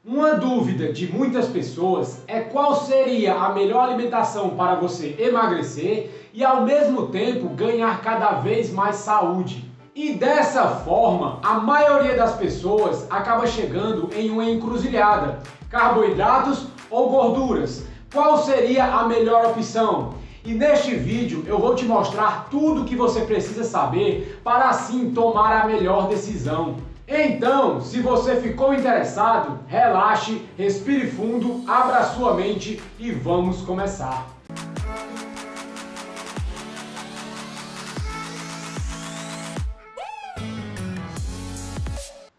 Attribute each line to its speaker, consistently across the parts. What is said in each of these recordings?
Speaker 1: Uma dúvida de muitas pessoas é qual seria a melhor alimentação para você emagrecer e ao mesmo tempo ganhar cada vez mais saúde. E dessa forma, a maioria das pessoas acaba chegando em uma encruzilhada: carboidratos ou gorduras? Qual seria a melhor opção? E neste vídeo eu vou te mostrar tudo o que você precisa saber para assim tomar a melhor decisão. Então, se você ficou interessado, relaxe, respire fundo, abra sua mente e vamos começar.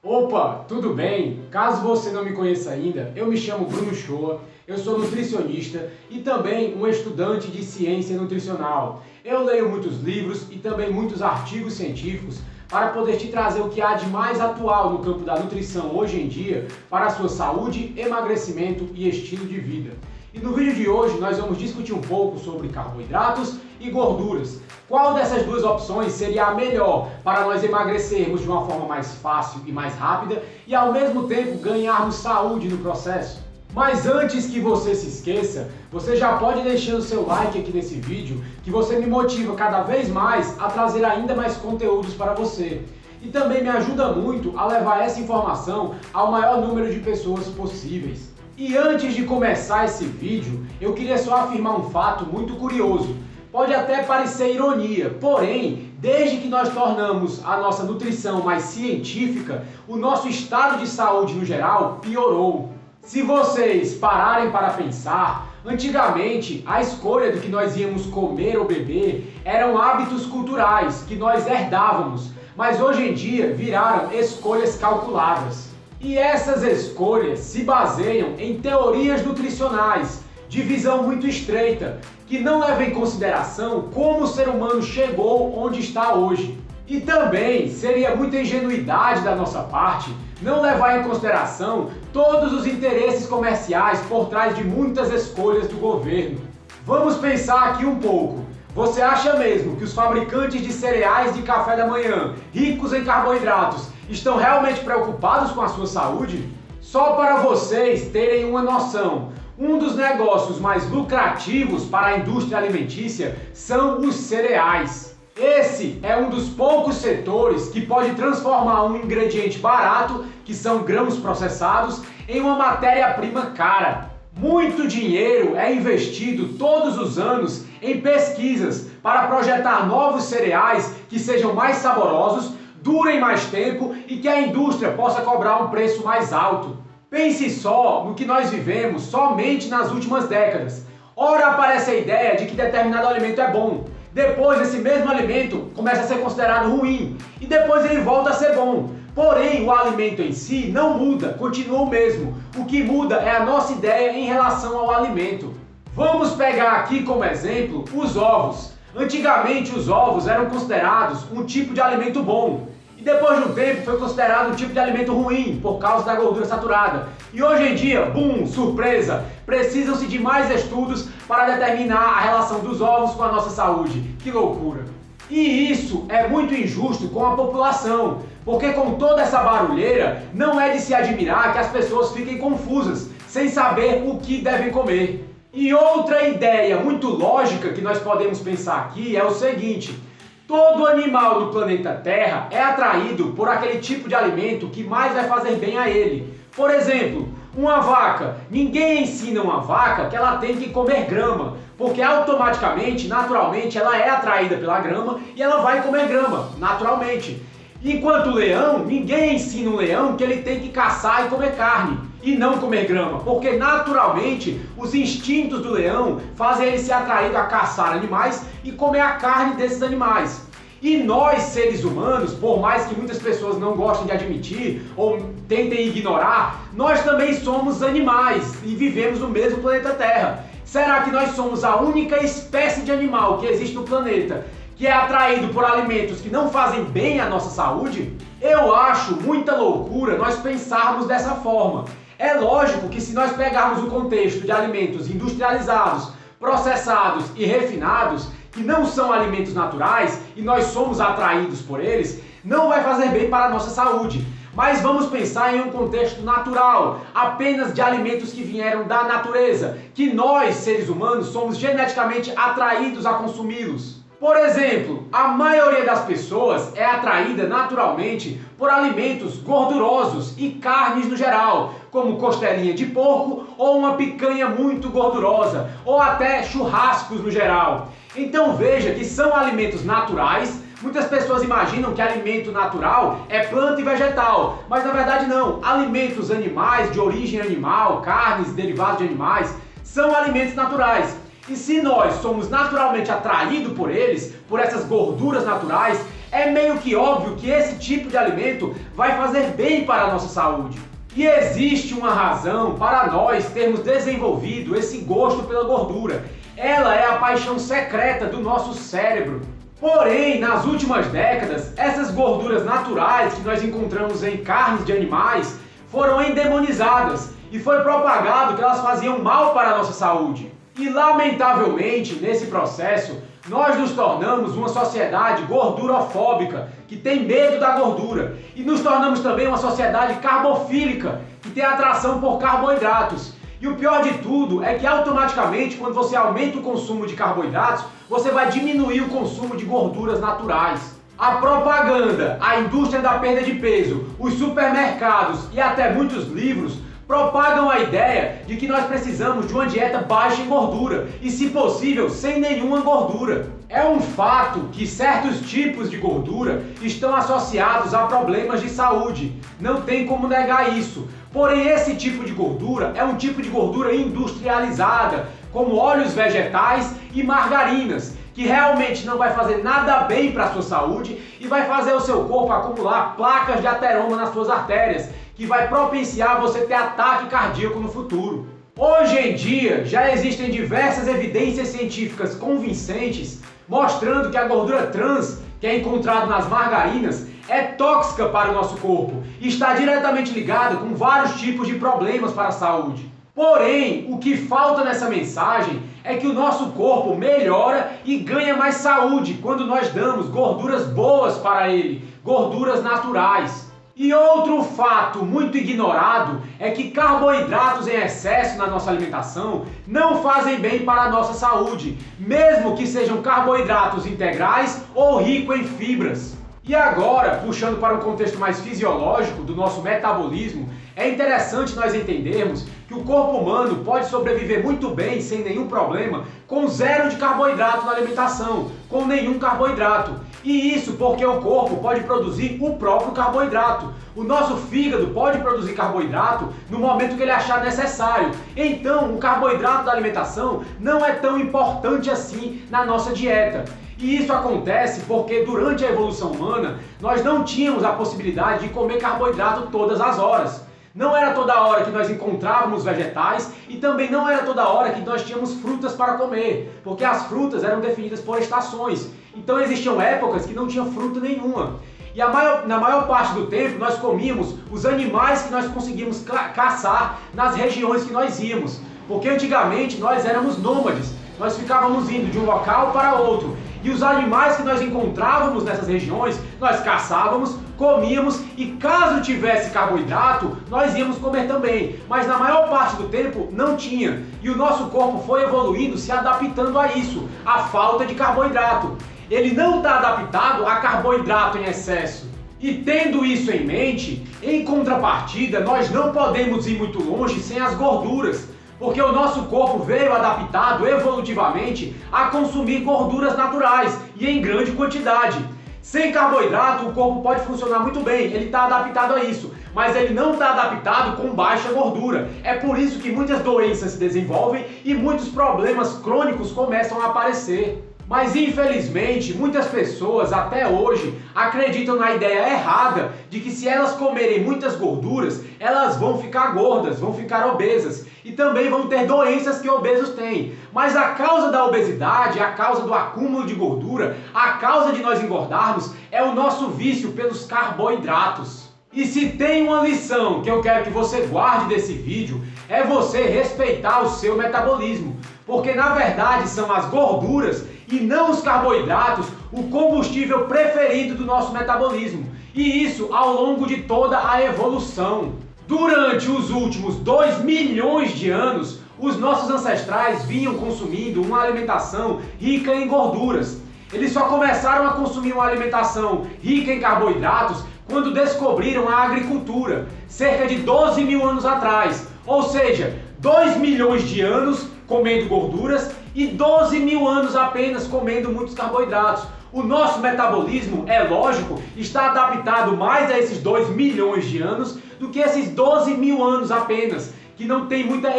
Speaker 1: Opa, tudo bem? Caso você não me conheça ainda, eu me chamo Bruno Shoa, eu sou nutricionista e também um estudante de ciência nutricional. Eu leio muitos livros e também muitos artigos científicos para poder te trazer o que há de mais atual no campo da nutrição hoje em dia para a sua saúde, emagrecimento e estilo de vida. E no vídeo de hoje nós vamos discutir um pouco sobre carboidratos e gorduras. Qual dessas duas opções seria a melhor para nós emagrecermos de uma forma mais fácil e mais rápida e ao mesmo tempo ganharmos saúde no processo? Mas antes que você se esqueça, você já pode deixar o seu like aqui nesse vídeo, que você me motiva cada vez mais a trazer ainda mais conteúdos para você. E também me ajuda muito a levar essa informação ao maior número de pessoas possíveis. E antes de começar esse vídeo, eu queria só afirmar um fato muito curioso. Pode até parecer ironia, porém, desde que nós tornamos a nossa nutrição mais científica, o nosso estado de saúde no geral piorou. Se vocês pararem para pensar, antigamente a escolha do que nós íamos comer ou beber eram hábitos culturais que nós herdávamos, mas hoje em dia viraram escolhas calculadas. E essas escolhas se baseiam em teorias nutricionais de visão muito estreita, que não levam em consideração como o ser humano chegou onde está hoje. E também seria muita ingenuidade da nossa parte não levar em consideração todos os interesses comerciais por trás de muitas escolhas do governo. Vamos pensar aqui um pouco. Você acha mesmo que os fabricantes de cereais de café da manhã, ricos em carboidratos, estão realmente preocupados com a sua saúde? Só para vocês terem uma noção, um dos negócios mais lucrativos para a indústria alimentícia são os cereais. Esse é um dos poucos setores que pode transformar um ingrediente barato, que são grãos processados, em uma matéria-prima cara. Muito dinheiro é investido todos os anos em pesquisas para projetar novos cereais que sejam mais saborosos, durem mais tempo e que a indústria possa cobrar um preço mais alto. Pense só no que nós vivemos somente nas últimas décadas. Ora aparece a ideia de que determinado alimento é bom. Depois esse mesmo alimento começa a ser considerado ruim e depois ele volta a ser bom. Porém, o alimento em si não muda, continua o mesmo. O que muda é a nossa ideia em relação ao alimento. Vamos pegar aqui como exemplo os ovos. Antigamente os ovos eram considerados um tipo de alimento bom. E depois de um tempo foi considerado um tipo de alimento ruim por causa da gordura saturada. E hoje em dia, bum, surpresa, precisam-se de mais estudos para determinar a relação dos ovos com a nossa saúde. Que loucura! E isso é muito injusto com a população, porque com toda essa barulheira, não é de se admirar que as pessoas fiquem confusas, sem saber o que devem comer. E outra ideia muito lógica que nós podemos pensar aqui é o seguinte: todo animal do planeta Terra é atraído por aquele tipo de alimento que mais vai fazer bem a ele. Por exemplo, uma vaca. Ninguém ensina uma vaca que ela tem que comer grama, porque automaticamente, naturalmente, ela é atraída pela grama e ela vai comer grama, naturalmente. Enquanto o leão, ninguém ensina um leão que ele tem que caçar e comer carne e não comer grama, porque naturalmente os instintos do leão fazem ele ser atraído a caçar animais e comer a carne desses animais. E nós, seres humanos, por mais que muitas pessoas não gostem de admitir ou tentem ignorar, nós também somos animais e vivemos no mesmo planeta Terra. Será que nós somos a única espécie de animal que existe no planeta que é atraído por alimentos que não fazem bem à nossa saúde? Eu acho muita loucura nós pensarmos dessa forma. É lógico que se nós pegarmos o contexto de alimentos industrializados, processados e refinados, que não são alimentos naturais e nós somos atraídos por eles, não vai fazer bem para a nossa saúde. Mas vamos pensar em um contexto natural, apenas de alimentos que vieram da natureza, que nós, seres humanos, somos geneticamente atraídos a consumi-los. Por exemplo, a maioria das pessoas é atraída naturalmente por alimentos gordurosos e carnes no geral, como costelinha de porco ou uma picanha muito gordurosa, ou até churrascos no geral. Então veja que são alimentos naturais. Muitas pessoas imaginam que alimento natural é planta e vegetal, mas na verdade não. Alimentos animais, de origem animal, carnes, derivados de animais, são alimentos naturais. E se nós somos naturalmente atraídos por eles, por essas gorduras naturais, é meio que óbvio que esse tipo de alimento vai fazer bem para a nossa saúde. E existe uma razão para nós termos desenvolvido esse gosto pela gordura. Ela é a paixão secreta do nosso cérebro. Porém, nas últimas décadas, essas gorduras naturais que nós encontramos em carnes de animais foram endemonizadas e foi propagado que elas faziam mal para a nossa saúde. E lamentavelmente, nesse processo, nós nos tornamos uma sociedade gordurofóbica, que tem medo da gordura, e nos tornamos também uma sociedade carbofílica, que tem atração por carboidratos. E o pior de tudo é que automaticamente, quando você aumenta o consumo de carboidratos, você vai diminuir o consumo de gorduras naturais. A propaganda, a indústria da perda de peso, os supermercados e até muitos livros propagam a ideia de que nós precisamos de uma dieta baixa em gordura e, se possível, sem nenhuma gordura. É um fato que certos tipos de gordura estão associados a problemas de saúde. Não tem como negar isso. Porém, esse tipo de gordura é um tipo de gordura industrializada, como óleos vegetais e margarinas, que realmente não vai fazer nada bem para a sua saúde e vai fazer o seu corpo acumular placas de ateroma nas suas artérias, que vai propiciar você ter ataque cardíaco no futuro. Hoje em dia, já existem diversas evidências científicas convincentes mostrando que a gordura trans, que é encontrada nas margarinas, é tóxica para o nosso corpo e está diretamente ligada com vários tipos de problemas para a saúde. Porém, o que falta nessa mensagem é que o nosso corpo melhora e ganha mais saúde quando nós damos gorduras boas para ele, gorduras naturais. E outro fato muito ignorado é que carboidratos em excesso na nossa alimentação não fazem bem para a nossa saúde, mesmo que sejam carboidratos integrais ou ricos em fibras. E agora, puxando para um contexto mais fisiológico do nosso metabolismo, é interessante nós entendermos que o corpo humano pode sobreviver muito bem, sem nenhum problema, com zero de carboidrato na alimentação, com nenhum carboidrato. E isso porque o corpo pode produzir o próprio carboidrato. O nosso fígado pode produzir carboidrato no momento que ele achar necessário. Então, o carboidrato da alimentação não é tão importante assim na nossa dieta. E isso acontece porque durante a evolução humana, nós não tínhamos a possibilidade de comer carboidrato todas as horas. Não era toda hora que nós encontrávamos vegetais e também não era toda hora que nós tínhamos frutas para comer, porque as frutas eram definidas por estações. Então existiam épocas que não tinha fruta nenhuma. E na maior parte do tempo nós comíamos os animais que nós conseguíamos caçar nas regiões que nós íamos. Porque antigamente nós éramos nômades, nós ficávamos indo de um local para outro. E os animais que nós encontrávamos nessas regiões, nós caçávamos, comíamos e caso tivesse carboidrato, nós íamos comer também. Mas na maior parte do tempo não tinha. E o nosso corpo foi evoluindo, se adaptando a isso, a falta de carboidrato. Ele não está adaptado a carboidrato em excesso. E tendo isso em mente, em contrapartida, nós não podemos ir muito longe sem as gorduras. Porque o nosso corpo veio adaptado evolutivamente a consumir gorduras naturais e em grande quantidade. Sem carboidrato, o corpo pode funcionar muito bem, ele está adaptado a isso, mas ele não está adaptado com baixa gordura. É por isso que muitas doenças se desenvolvem e muitos problemas crônicos começam a aparecer. Mas infelizmente, muitas pessoas até hoje acreditam na ideia errada de que se elas comerem muitas gorduras, elas vão ficar gordas, vão ficar obesas e também vão ter doenças que obesos têm. Mas a causa da obesidade, a causa do acúmulo de gordura, a causa de nós engordarmos é o nosso vício pelos carboidratos. E se tem uma lição que eu quero que você guarde desse vídeo, é você respeitar o seu metabolismo. Porque na verdade são as gorduras e não os carboidratos o combustível preferido do nosso metabolismo. E isso ao longo de toda a evolução. Durante os últimos 2 milhões de anos, os nossos ancestrais vinham consumindo uma alimentação rica em gorduras. Eles só começaram a consumir uma alimentação rica em carboidratos quando descobriram a agricultura, cerca de 12 mil anos atrás. Ou seja, 2 milhões de anos comendo gorduras e 12 mil anos apenas comendo muitos carboidratos. O nosso metabolismo, é lógico, está adaptado mais a esses 2 milhões de anos do que esses 12 mil anos apenas, que não tem muita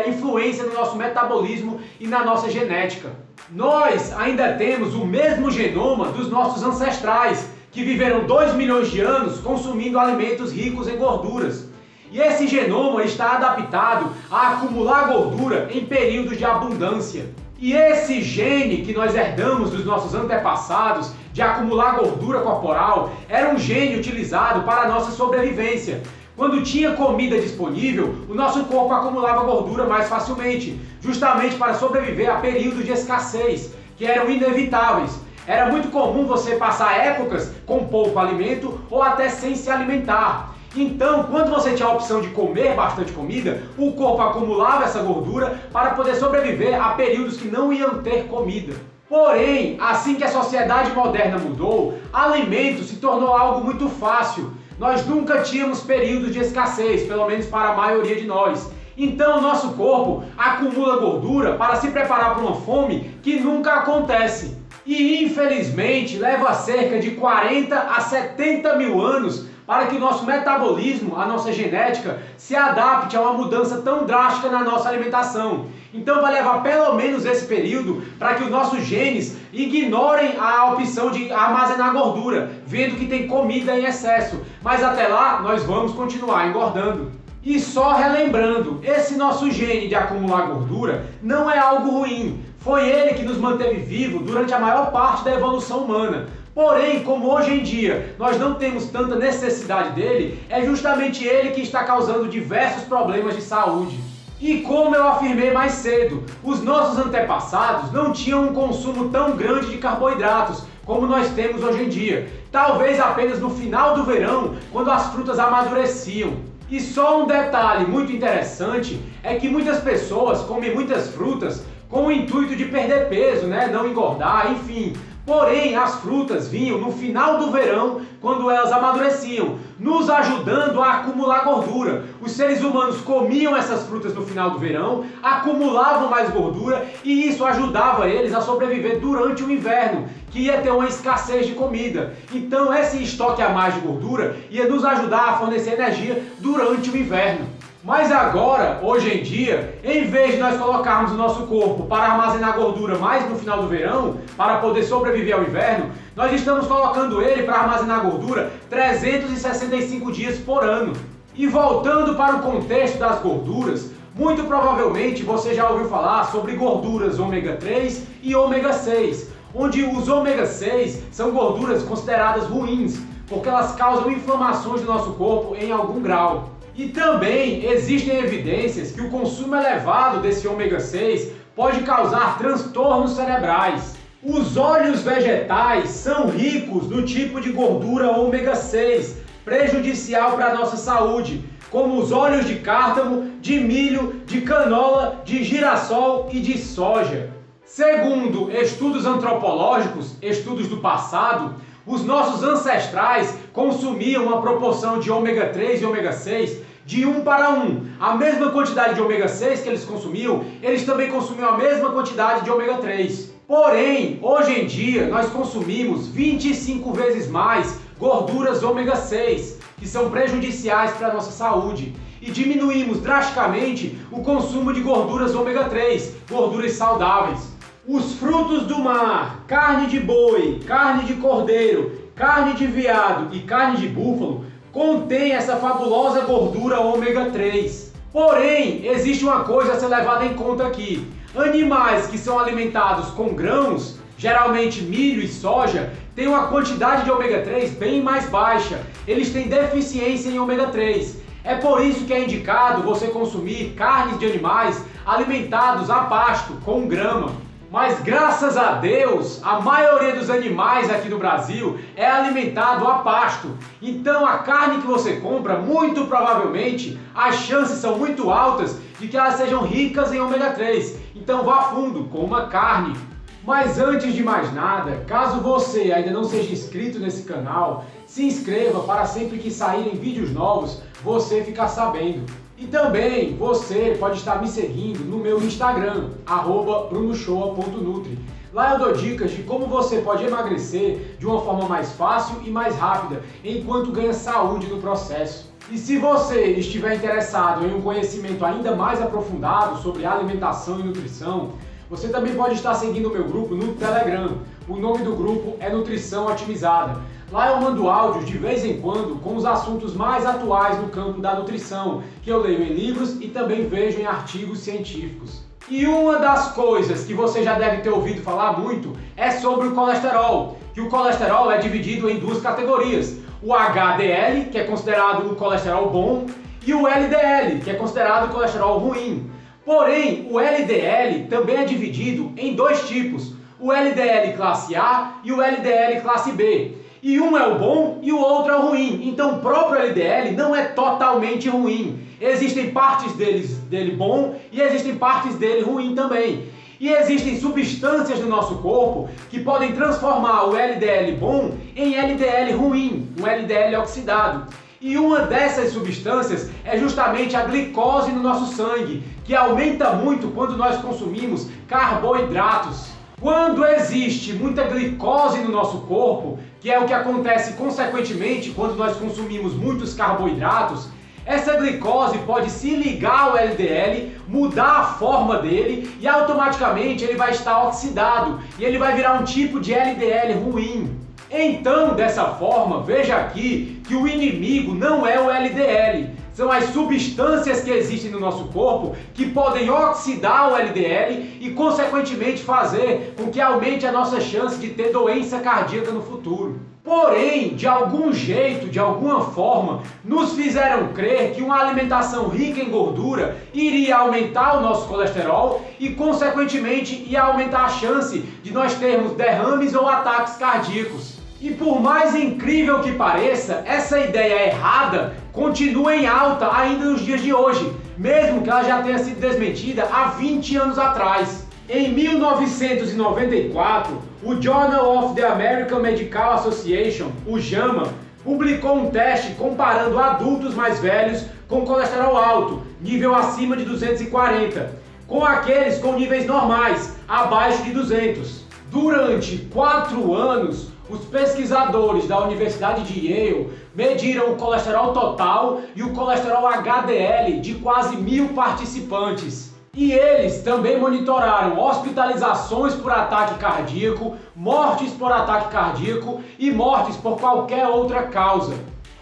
Speaker 1: influência no nosso metabolismo e na nossa genética. Nós ainda temos o mesmo genoma dos nossos ancestrais, que viveram 2 milhões de anos consumindo alimentos ricos em gorduras. E esse genoma está adaptado a acumular gordura em períodos de abundância. E esse gene que nós herdamos dos nossos antepassados de acumular gordura corporal era um gene utilizado para a nossa sobrevivência. Quando tinha comida disponível, o nosso corpo acumulava gordura mais facilmente, justamente para sobreviver a períodos de escassez, que eram inevitáveis. Era muito comum você passar épocas com pouco alimento ou até sem se alimentar. Então, quando você tinha a opção de comer bastante comida, o corpo acumulava essa gordura para poder sobreviver a períodos que não iam ter comida. Porém, assim que a sociedade moderna mudou, alimento se tornou algo muito fácil. Nós nunca tínhamos períodos de escassez, pelo menos para a maioria de nós. Então, o nosso corpo acumula gordura para se preparar para uma fome que nunca acontece. E, infelizmente, leva cerca de 40 a 70 mil anos para que o nosso metabolismo, a nossa genética, se adapte a uma mudança tão drástica na nossa alimentação. Então vai levar pelo menos esse período para que os nossos genes ignorem a opção de armazenar gordura, vendo que tem comida em excesso. Mas até lá, nós vamos continuar engordando. E só relembrando, esse nosso gene de acumular gordura não é algo ruim. Foi ele que nos manteve vivos durante a maior parte da evolução humana. Porém, como hoje em dia nós não temos tanta necessidade dele, é justamente ele que está causando diversos problemas de saúde. E como eu afirmei mais cedo, os nossos antepassados não tinham um consumo tão grande de carboidratos como nós temos hoje em dia. Talvez apenas no final do verão, quando as frutas amadureciam. E só um detalhe muito interessante é que muitas pessoas comem muitas frutas com o intuito de perder peso, não engordar, enfim. Porém, as frutas vinham no final do verão, quando elas amadureciam, nos ajudando a acumular gordura. Os seres humanos comiam essas frutas no final do verão, acumulavam mais gordura e isso ajudava eles a sobreviver durante o inverno, que ia ter uma escassez de comida. Então, esse estoque a mais de gordura ia nos ajudar a fornecer energia durante o inverno. Mas agora, hoje em dia, em vez de nós colocarmos o nosso corpo para armazenar gordura mais no final do verão, para poder sobreviver ao inverno, nós estamos colocando ele para armazenar gordura 365 dias por ano. E voltando para o contexto das gorduras, muito provavelmente você já ouviu falar sobre gorduras ômega 3 e ômega 6, onde os ômega 6 são gorduras consideradas ruins, porque elas causam inflamações do nosso corpo em algum grau. E também existem evidências que o consumo elevado desse ômega 6 pode causar transtornos cerebrais. Os óleos vegetais são ricos no tipo de gordura ômega 6, prejudicial para a nossa saúde, como os óleos de cártamo, de milho, de canola, de girassol e de soja. Segundo estudos antropológicos, estudos do passado, os nossos ancestrais consumiam uma proporção de ômega 3 e ômega 6 de 1 para 1. A mesma quantidade de ômega 6 que eles consumiam, eles também consumiam a mesma quantidade de ômega 3. Porém, hoje em dia, nós consumimos 25 vezes mais gorduras ômega 6, que são prejudiciais para a nossa saúde. E diminuímos drasticamente o consumo de gorduras ômega 3, gorduras saudáveis. Os frutos do mar, carne de boi, carne de cordeiro, carne de veado e carne de búfalo contêm essa fabulosa gordura ômega 3. Porém, existe uma coisa a ser levada em conta aqui. Animais que são alimentados com grãos, geralmente milho e soja, têm uma quantidade de ômega 3 bem mais baixa. Eles têm deficiência em ômega 3. É por isso que é indicado você consumir carnes de animais alimentados a pasto, com grama. Mas graças a Deus, a maioria dos animais aqui no Brasil é alimentado a pasto. Então a carne que você compra, muito provavelmente, as chances são muito altas de que elas sejam ricas em ômega 3. Então vá fundo, coma carne. Mas antes de mais nada, caso você ainda não seja inscrito nesse canal, se inscreva para sempre que saírem vídeos novos, você ficar sabendo. E também você pode estar me seguindo no meu Instagram, @brunoshoa.nutri. Lá eu dou dicas de como você pode emagrecer de uma forma mais fácil e mais rápida, enquanto ganha saúde no processo. E se você estiver interessado em um conhecimento ainda mais aprofundado sobre alimentação e nutrição, você também pode estar seguindo o meu grupo no Telegram. O nome do grupo é Nutrição Otimizada. Lá eu mando áudios de vez em quando com os assuntos mais atuais no campo da nutrição, que eu leio em livros e também vejo em artigos científicos. E uma das coisas que você já deve ter ouvido falar muito é sobre o colesterol, que o colesterol é dividido em duas categorias: o HDL, que é considerado o colesterol bom, e o LDL, que é considerado o colesterol ruim. Porém, o LDL também é dividido em dois tipos: o LDL classe A e o LDL classe B. E um é o bom e o outro é o ruim. Então o próprio LDL não é totalmente ruim. Existem partes dele bom e existem partes dele ruim também. E existem substâncias no nosso corpo que podem transformar o LDL bom em LDL ruim, um LDL oxidado. E uma dessas substâncias é justamente a glicose no nosso sangue, que aumenta muito quando nós consumimos carboidratos. Quando existe muita glicose no nosso corpo, que é o que acontece consequentemente quando nós consumimos muitos carboidratos, essa glicose pode se ligar ao LDL, mudar a forma dele e automaticamente ele vai estar oxidado e ele vai virar um tipo de LDL ruim. Então, dessa forma, veja aqui que o inimigo não é o LDL, são as substâncias que existem no nosso corpo que podem oxidar o LDL e, consequentemente, fazer com que aumente a nossa chance de ter doença cardíaca no futuro. Porém, de algum jeito, de alguma forma, nos fizeram crer que uma alimentação rica em gordura iria aumentar o nosso colesterol e, consequentemente, ia aumentar a chance de nós termos derrames ou ataques cardíacos. E por mais incrível que pareça, essa ideia errada continua em alta ainda nos dias de hoje, mesmo que ela já tenha sido desmentida há 20 anos atrás. Em 1994, o Journal of the American Medical Association, o JAMA, publicou um teste comparando adultos mais velhos com colesterol alto, nível acima de 240, com aqueles com níveis normais, abaixo de 200. Durante 4 anos, os pesquisadores da Universidade de Yale mediram o colesterol total e o colesterol HDL de quase 1.000 participantes. E eles também monitoraram hospitalizações por ataque cardíaco, mortes por ataque cardíaco e mortes por qualquer outra causa.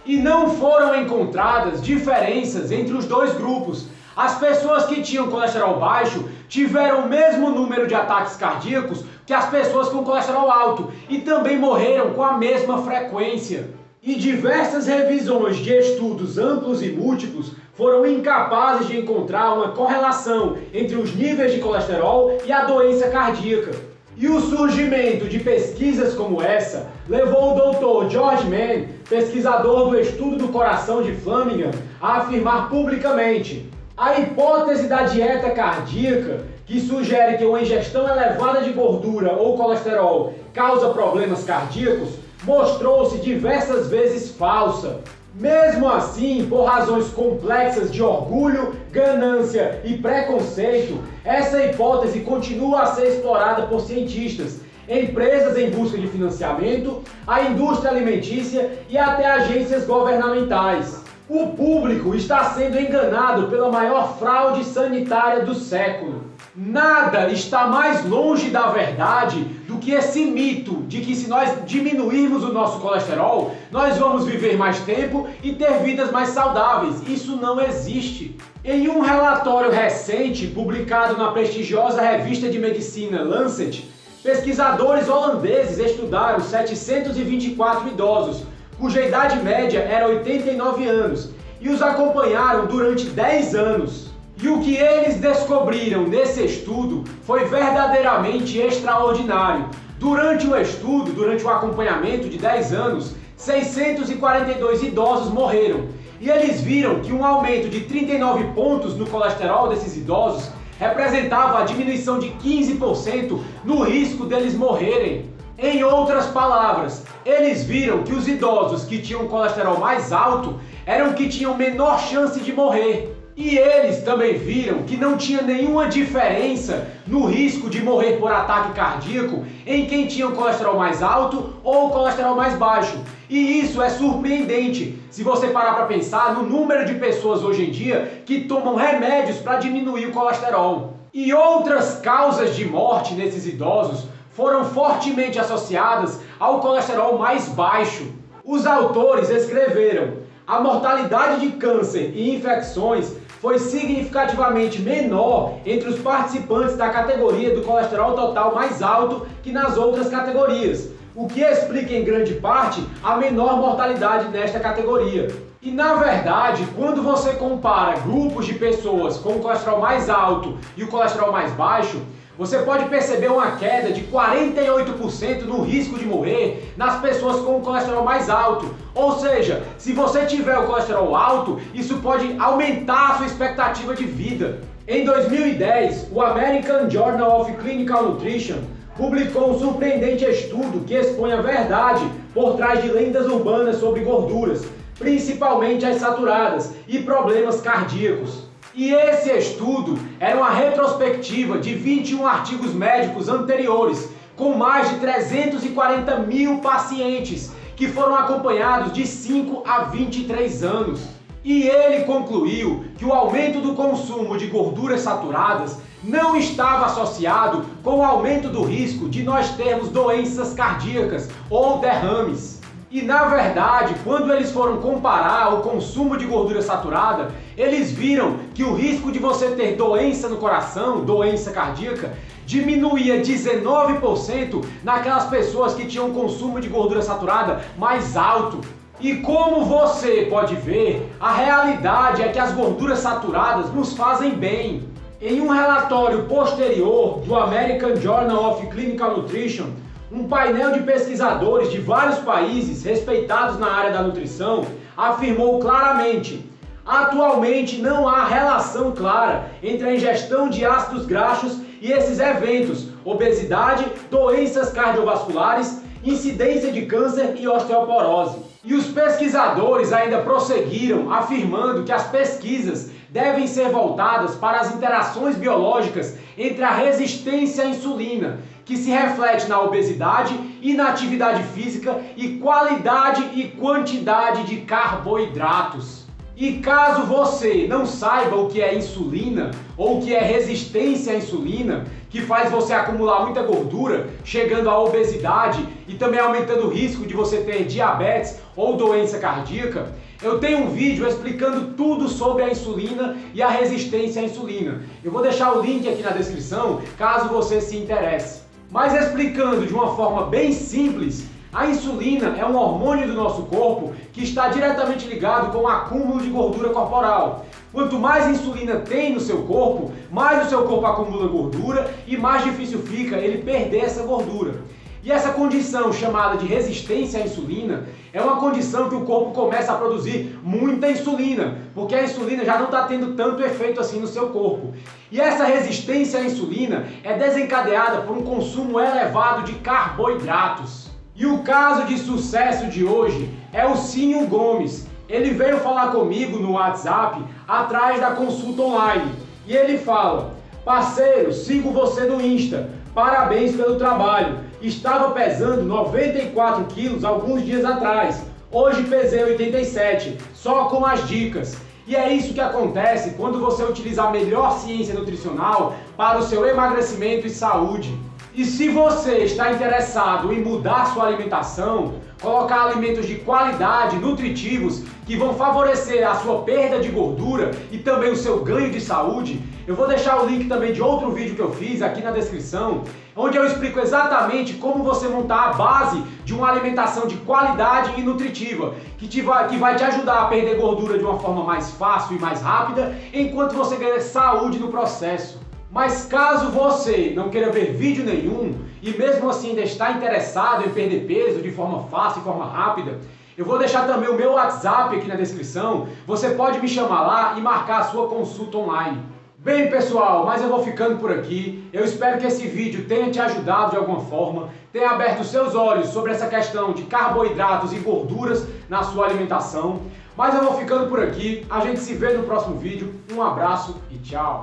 Speaker 1: E não foram encontradas diferenças entre os dois grupos. As pessoas que tinham colesterol baixo tiveram o mesmo número de ataques cardíacos que as pessoas com colesterol alto e também morreram com a mesma frequência. E diversas revisões de estudos amplos e múltiplos foram incapazes de encontrar uma correlação entre os níveis de colesterol e a doença cardíaca. E o surgimento de pesquisas como essa levou o Dr. George Mann, pesquisador do estudo do coração de Framingham, a afirmar publicamente: a hipótese da dieta cardíaca, que sugere que uma ingestão elevada de gordura ou colesterol causa problemas cardíacos, mostrou-se diversas vezes falsa. Mesmo assim, por razões complexas de orgulho, ganância e preconceito, essa hipótese continua a ser explorada por cientistas, empresas em busca de financiamento, a indústria alimentícia e até agências governamentais. O público está sendo enganado pela maior fraude sanitária do século. Nada está mais longe da verdade do que esse mito de que se nós diminuirmos o nosso colesterol, nós vamos viver mais tempo e ter vidas mais saudáveis. Isso não existe. Em um relatório recente, publicado na prestigiosa revista de medicina Lancet, pesquisadores holandeses estudaram 724 idosos, cuja idade média era 89 anos, e os acompanharam durante 10 anos. E o que eles descobriram nesse estudo foi verdadeiramente extraordinário. Durante o estudo, durante o acompanhamento de 10 anos, 642 idosos morreram. E eles viram que um aumento de 39 pontos no colesterol desses idosos representava a diminuição de 15% no risco deles morrerem. Em outras palavras, eles viram que os idosos que tinham colesterol mais alto eram que tinham menor chance de morrer. E eles também viram que não tinha nenhuma diferença no risco de morrer por ataque cardíaco em quem tinha o colesterol mais alto ou o colesterol mais baixo. E isso é surpreendente se você parar para pensar no número de pessoas hoje em dia que tomam remédios para diminuir o colesterol. E outras causas de morte nesses idosos foram fortemente associadas ao colesterol mais baixo. Os autores escreveram: a mortalidade de câncer e infecções foi significativamente menor entre os participantes da categoria do colesterol total mais alto que nas outras categorias, o que explica em grande parte a menor mortalidade nesta categoria. E na verdade, quando você compara grupos de pessoas com o colesterol mais alto e o colesterol mais baixo, você pode perceber uma queda de 48% no risco de morrer nas pessoas com o colesterol mais alto. Ou seja, se você tiver o colesterol alto, isso pode aumentar a sua expectativa de vida. Em 2010, o American Journal of Clinical Nutrition publicou um surpreendente estudo que expõe a verdade por trás de lendas urbanas sobre gorduras, principalmente as saturadas, e problemas cardíacos. E esse estudo era uma retrospectiva de 21 artigos médicos anteriores, com mais de 340 mil pacientes, que foram acompanhados de 5 a 23 anos. E ele concluiu que o aumento do consumo de gorduras saturadas não estava associado com o aumento do risco de nós termos doenças cardíacas ou derrames. E na verdade, quando eles foram comparar o consumo de gordura saturada, eles viram que o risco de você ter doença no coração, doença cardíaca, diminuía 19% naquelas pessoas que tinham um consumo de gordura saturada mais alto. E como você pode ver, a realidade é que as gorduras saturadas nos fazem bem. Em um relatório posterior do American Journal of Clinical Nutrition, um painel de pesquisadores de vários países respeitados na área da nutrição afirmou claramente: atualmente não há relação clara entre a ingestão de ácidos graxos e esses eventos, obesidade, doenças cardiovasculares, incidência de câncer e osteoporose. E os pesquisadores ainda prosseguiram afirmando que as pesquisas devem ser voltadas para as interações biológicas entre a resistência à insulina, que se reflete na obesidade, inatividade física e qualidade e quantidade de carboidratos. E caso você não saiba o que é insulina ou o que é resistência à insulina, que faz você acumular muita gordura, chegando à obesidade e também aumentando o risco de você ter diabetes ou doença cardíaca, eu tenho um vídeo explicando tudo sobre a insulina e a resistência à insulina. Eu vou deixar o link aqui na descrição, caso você se interesse. Mas explicando de uma forma bem simples, a insulina é um hormônio do nosso corpo que está diretamente ligado com o acúmulo de gordura corporal. Quanto mais insulina tem no seu corpo, mais o seu corpo acumula gordura e mais difícil fica ele perder essa gordura. E essa condição chamada de resistência à insulina é uma condição que o corpo começa a produzir muita insulina, porque a insulina já não está tendo tanto efeito assim no seu corpo. E essa resistência à insulina é desencadeada por um consumo elevado de carboidratos. E o caso de sucesso de hoje é o Cinho Gomes. Ele veio falar comigo no WhatsApp atrás da consulta online. E ele fala: parceiro, sigo você no Insta, parabéns pelo trabalho. Estava pesando 94 quilos alguns dias atrás, hoje pesei 87, só com as dicas. E é isso que acontece quando você utiliza a melhor ciência nutricional para o seu emagrecimento e saúde. E se você está interessado em mudar sua alimentação, colocar alimentos de qualidade, nutritivos, que vão favorecer a sua perda de gordura e também o seu ganho de saúde. Eu vou deixar o link também de outro vídeo que eu fiz aqui na descrição, onde eu explico exatamente como você montar a base de uma alimentação de qualidade e nutritiva, que vai te ajudar a perder gordura de uma forma mais fácil e mais rápida, enquanto você ganha saúde no processo. Mas caso você não queira ver vídeo nenhum e mesmo assim ainda está interessado em perder peso de forma fácil e forma rápida, eu vou deixar também o meu WhatsApp aqui na descrição. Você pode me chamar lá e marcar a sua consulta online. Bem, pessoal, mas eu vou ficando por aqui. Eu espero que esse vídeo tenha te ajudado de alguma forma, tenha aberto os seus olhos sobre essa questão de carboidratos e gorduras na sua alimentação. Mas eu vou ficando por aqui. A gente se vê no próximo vídeo. Um abraço e tchau!